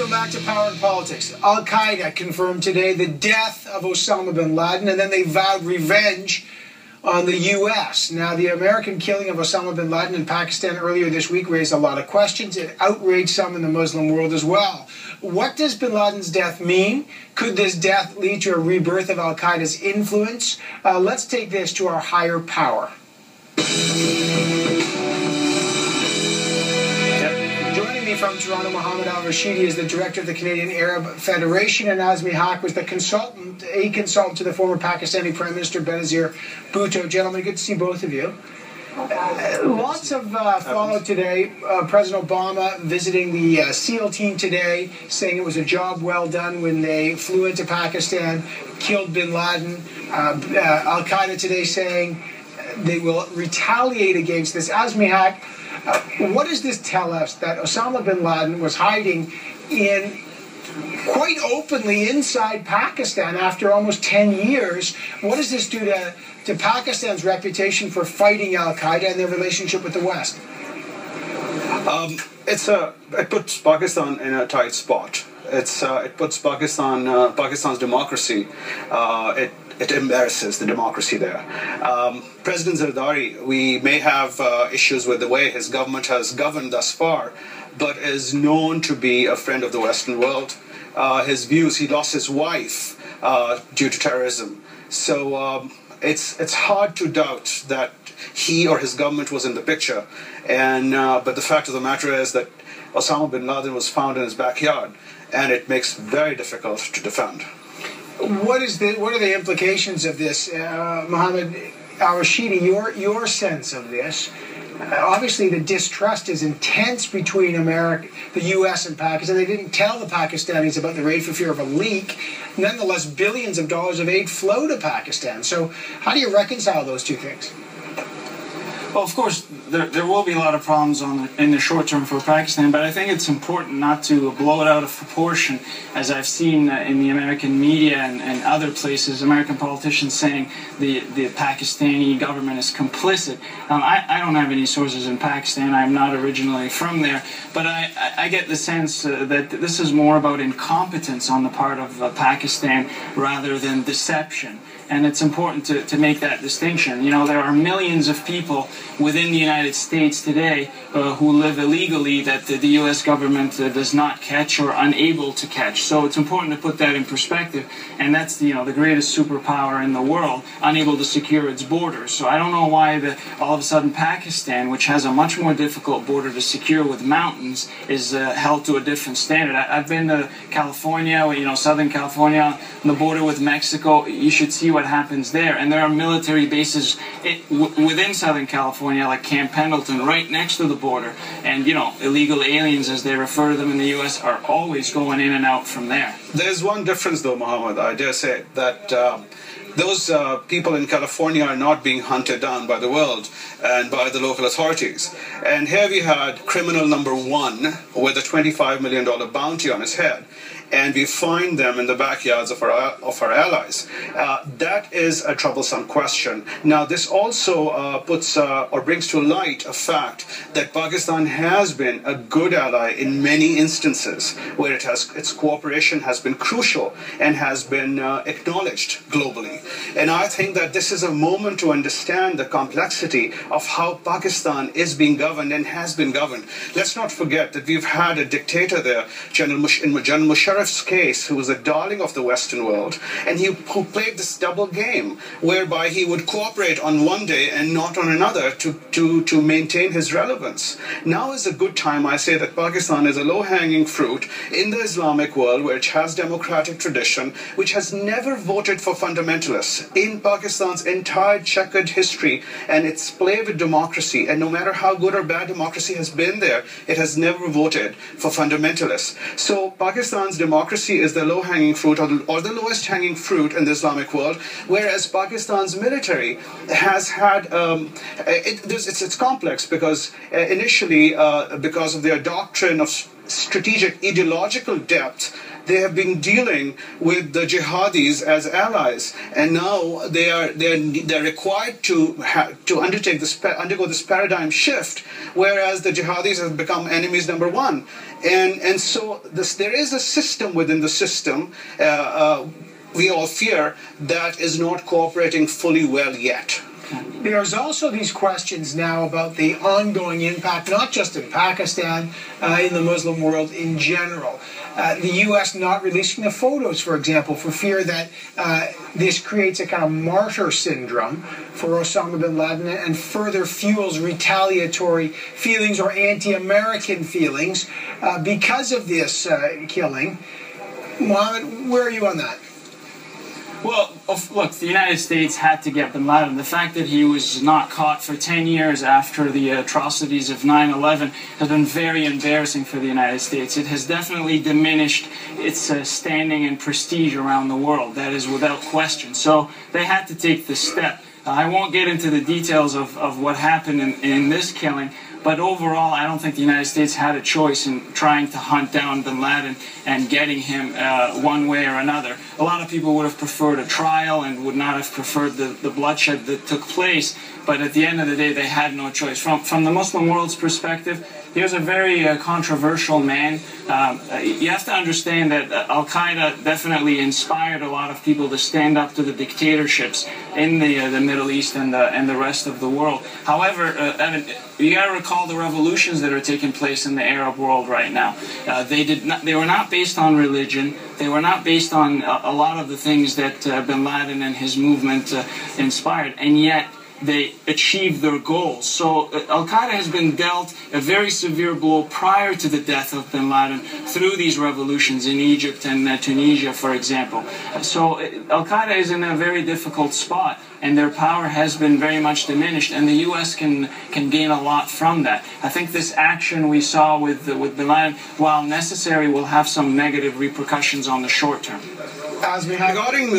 Welcome back to Power and Politics. Al-Qaeda confirmed today the death of Osama bin Laden, and then they vowed revenge on the U.S. Now, the American killing of Osama bin Laden in Pakistan earlier this week raised a lot of questions. It outraged some in the Muslim world as well. What does bin Laden's death mean? Could this death lead to a rebirth of Al-Qaeda's influence? Let's take this to our higher power. From Toronto, Mohamed is the director of the Canadian Arab Federation, and Azmi was the consultant to the former Pakistani Prime Minister Benazir Bhutto. Gentlemen, good to see both of you. Lots of followed today. President Obama visiting the SEAL team today, saying it was a job well done when they flew into Pakistan, killed bin Laden. Al-Qaeda today saying they will retaliate against this. Azmi, what does this tell us, that Osama bin Laden was hiding in quite openly inside Pakistan after almost 10 years? What does this do to Pakistan's reputation for fighting Al-Qaeda and their relationship with the West? It puts Pakistan in a tight spot. It puts Pakistan's democracy. It embarrasses the democracy there. President Zardari, we may have issues with the way his government has governed thus far, but is known to be a friend of the Western world. His views, he lost his wife due to terrorism. So it's hard to doubt that he or his government was in the picture. But the fact of the matter is that Osama bin Laden was found in his backyard, and it makes it very difficult to defend. What are the implications of this, Mohamed Rashidy? Your sense of this? Obviously, the distrust is intense between the U.S. and Pakistan. They didn't tell the Pakistanis about the raid for fear of a leak. Nonetheless, billions of dollars of aid flow to Pakistan. So, how do you reconcile those two things? Well, of course, there will be a lot of problems in the short term for Pakistan, but I think it's important not to blow it out of proportion, as I've seen in the American media and other places, American politicians saying the Pakistani government is complicit. I don't have any sources in Pakistan. I'm not originally from there, but I get the sense that this is more about incompetence on the part of Pakistan rather than deception. And it's important to make that distinction. You know, there are millions of people within the United States today who live illegally that the U.S. government does not catch or unable to catch. So it's important to put that in perspective. And that's the greatest superpower in the world, unable to secure its borders. So I don't know why all of a sudden Pakistan, which has a much more difficult border to secure with mountains, is held to a different standard. I've been to California, Southern California, on the border with Mexico. You should see what happens there. And there are military bases within Southern California, like Camp Pendleton, right next to the border. And, illegal aliens, as they refer to them in the U.S., are always going in and out from there. There's one difference, though, Mohammed, I dare say, that those people in California are not being hunted down by the world and by the local authorities. And here we had criminal number one with a $25 million bounty on his head. And we find them in the backyards of our allies. That is a troublesome question. Now, this also brings to light a fact that Pakistan has been a good ally in many instances where its cooperation has been crucial and has been acknowledged globally. And I think that this is a moment to understand the complexity of how Pakistan is being governed and has been governed. Let's not forget that we've had a dictator there, General Musharraf's case, who was a darling of the Western world, and who played this double game, whereby he would cooperate on one day and not on another to maintain his relevance. Now is a good time, I say, that Pakistan is a low-hanging fruit in the Islamic world, which has democratic tradition, which has never voted for fundamentalists in Pakistan's entire checkered history and its play with democracy. And no matter how good or bad democracy has been there, it has never voted for fundamentalists. So Pakistan's democracy is the low-hanging fruit or the lowest hanging fruit in the Islamic world, whereas Pakistan's military has had, it's complex because initially, because of their doctrine of strategic ideological depth, they have been dealing with the jihadis as allies, and now they're required to undergo this paradigm shift, whereas the jihadis have become enemies number one, and so there is a system within the system. We all fear that is not cooperating fully well yet. There's also these questions now about the ongoing impact, not just in Pakistan, in the Muslim world in general. The U.S. not releasing the photos, for example, for fear that this creates a kind of martyr syndrome for Osama bin Laden and further fuels retaliatory feelings or anti-American feelings because of this killing. Mohamed, where are you on that? Well, look, the United States had to get bin Laden. The fact that he was not caught for 10 years after the atrocities of 9/11 has been very embarrassing for the United States. It has definitely diminished its standing and prestige around the world. That is without question. So they had to take this step. I won't get into the details of what happened in this killing, but overall, I don't think the United States had a choice in trying to hunt down bin Laden and getting him one way or another. A lot of people would have preferred a trial and would not have preferred the bloodshed that took place, but at the end of the day, they had no choice. From the Muslim world's perspective, he was a very controversial man. You have to understand that Al-Qaeda definitely inspired a lot of people to stand up to the dictatorships in the Middle East and the rest of the world. However, Evan, you got to recall the revolutions that are taking place in the Arab world right now. They were not based on religion. They were not based on a lot of the things that bin Laden and his movement inspired, and yet they achieved their goals. So Al-Qaeda has been dealt a very severe blow prior to the death of bin Laden through these revolutions in Egypt and Tunisia, for example. So Al-Qaeda is in a very difficult spot, and their power has been very much diminished, and the U.S. can gain a lot from that. I think this action we saw with bin Laden, while necessary, will have some negative repercussions on the short term. Azmi, Regarding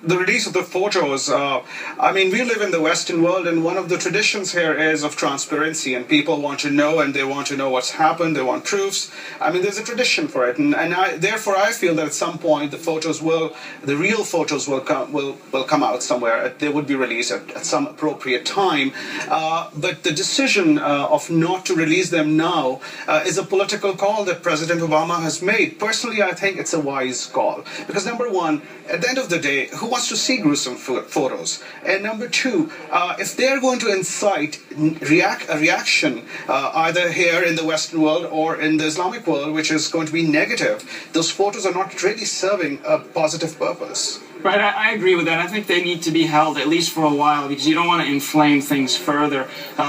the release of the photos, I mean, we live in the Western world, and one of the traditions here is of transparency, and people want to know, and they want to know what's happened, they want proofs. I mean, there's a tradition for it, and therefore I feel that at some point the real photos will come out somewhere. They would be released at some appropriate time, but the decision of not to release them now is a political call that President Obama has made. Personally, I think it's a wise call, because number one, at the end of the day, who wants to see gruesome photos? And number two, if they're going to incite a reaction either here in the Western world or in the Islamic world, which is going to be negative, those photos are not really serving a positive purpose. Right, I agree with that. I think they need to be held at least for a while, because you don't want to inflame things further.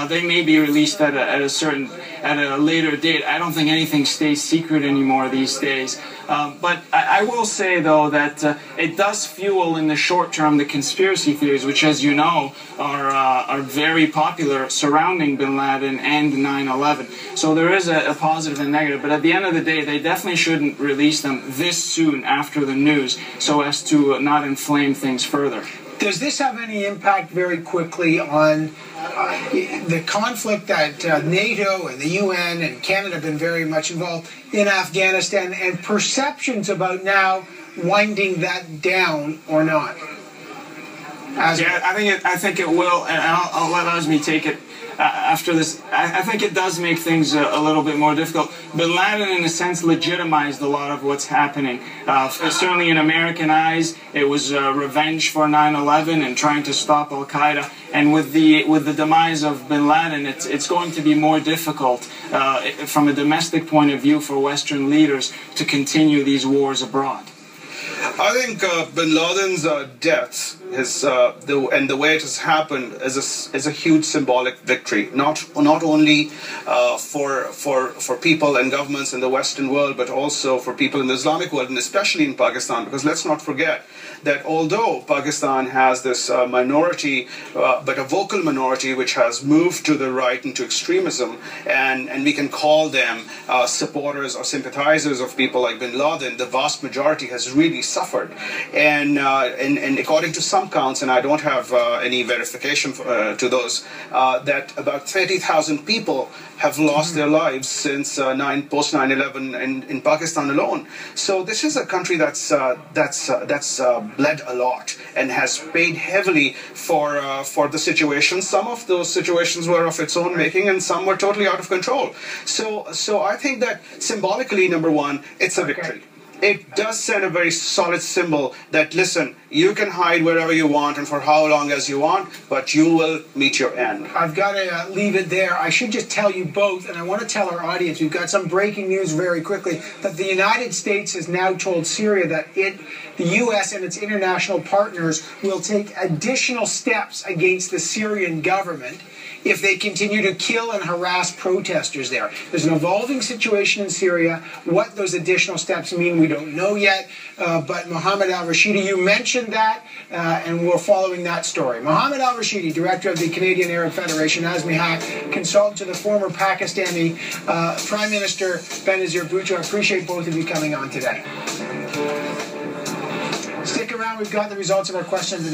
They may be released at a later date. I don't think anything stays secret anymore these days. But I will say, though, that it does fuel in the short term the conspiracy theories, which, as you know, are very popular surrounding bin Laden and 9/11. So there is a positive and negative. But at the end of the day, they definitely shouldn't release them this soon after the news, so as to not inflame things further. Does this have any impact very quickly on the conflict that NATO and the UN and Canada have been very much involved in Afghanistan, and perceptions about now winding that down or not? Yeah, I think it will, and I'll let Azmi take it after this. I think it does make things a little bit more difficult. Bin Laden, in a sense, legitimized a lot of what's happening. Certainly in American eyes, it was revenge for 9/11 and trying to stop Al-Qaeda. And with the demise of bin Laden, it's going to be more difficult from a domestic point of view for Western leaders to continue these wars abroad. I think bin Laden's death and the way it has happened is a huge symbolic victory, not only for people and governments in the Western world, but also for people in the Islamic world, and especially in Pakistan. Because let's not forget that although Pakistan has this minority, but a vocal minority, which has moved to the right into extremism, and we can call them supporters or sympathizers of people like bin Laden, the vast majority has really suffered suffered. And according to some counts, and I don't have any verification to those, that about 30,000 people have lost their lives since post 9/11 in Pakistan alone. So this is a country that's bled a lot and has paid heavily for the situation. Some of those situations were of its own making, and some were totally out of control. So I think that symbolically, number one, it's a victory. It does send a very solid symbol that, listen, you can hide wherever you want and for how long as you want, but you will meet your end. I've got to leave it there. I should just tell you both, and I want to tell our audience, we've got some breaking news very quickly, that the United States has now told Syria that the U.S. and its international partners will take additional steps against the Syrian government if they continue to kill and harass protesters there. There's an evolving situation in Syria. What those additional steps mean, we don't know yet. But Mohamed al-Rashidy, you mentioned that, and we're following that story. Mohamed al-Rashidy, director of the Canadian Arab Federation, Azmi Haq, consultant to the former Pakistani Prime Minister Benazir Bhutto. I appreciate both of you coming on today. Stick around. We've got the results of our question of the day.